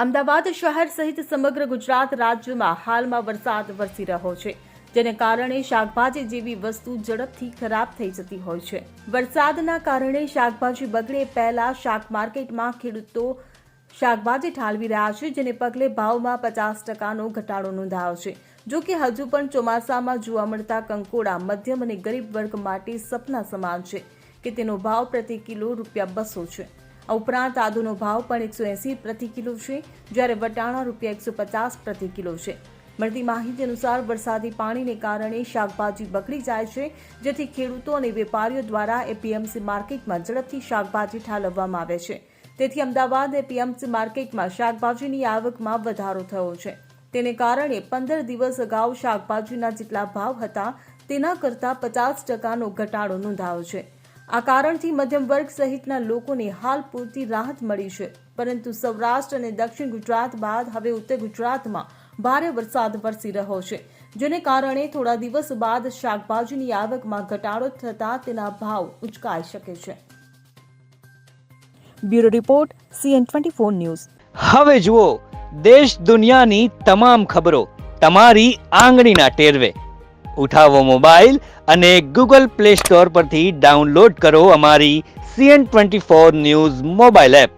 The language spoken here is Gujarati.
અમદાવાદ શહેર સહિત સમગ્ર ગુજરાત રાજ્યમાં હાલમાં વરસાદ વરસી રહ્યો છે, જેને કારણે શાકભાજી જેવી વસ્તુ ઝડપથી ખરાબ થઈ જતી હોય છે। વરસાદના કારણે શાકભાજી બગડે પહેલા શાક માર્કેટમાં ખેડૂતો શાકભાજી ઠાલવી રહ્યા છે, જેને પગલે ભાવમાં 50% ઘટાડો નોંધાયો છે। જો કે હજુ પણ ચોમાસામાં જોવા મળતા કંકોડા મધ્યમ અને ગરીબ વર્ગ માટે સપના સમાન છે કે તેનો ભાવ પ્રતિ કિલો ₹200 છે। આ ઉપરાંત આદુનો ભાવ પણ 180 પ્રતિ કિલો છે, જ્યારે વટાણા ₹150 પ્રતિ કિલો છે। મળતી માહિતી અનુસાર વરસાદી પાણીને કારણે શાકભાજી બગડી જાય છે, જેથી ખેડૂતો અને વેપારીઓ દ્વારા એપીએમસી માર્કેટમાં ઝડપથી શાકભાજી ઠાલવવામાં આવે છે। તેથી અમદાવાદ એપીએમસી માર્કેટમાં શાકભાજીની આવકમાં વધારો થયો છે। તેને કારણે 15 દિવસ અગાઉ શાકભાજીના જેટલા ભાવ હતા તેના કરતાં 50% ઘટાડો નોંધાયો છે। આ કારણથી મધ્યમ વર્ગ સહિતના લોકોને હાલ પૂરતી રાહત મળી છે, પરંતુ સૌરાષ્ટ્ર અને દક્ષિણ ગુજરાત બાદ હવે ઉત્તર ગુજરાતમાં ભારે વરસાદ વરસી રહ્યો છે, જેને કારણે થોડા દિવસ બાદ શાકભાજીની આવકમાં ઘટાડો થતાં તેના ભાવ ઉંચકાઈ શકે છે। Bureau report CN24 news. હવે જુઓ દેશ દુનિયાની તમામ ખબરો તમારી આંગળીના ટેરવે। ઉઠાવો મોબાઈલ અને ગૂગલ પ્લે સ્ટોર પરથી ડાઉનલોડ કરો અમારી CN24 ન્યૂઝ મોબાઈલ એપ।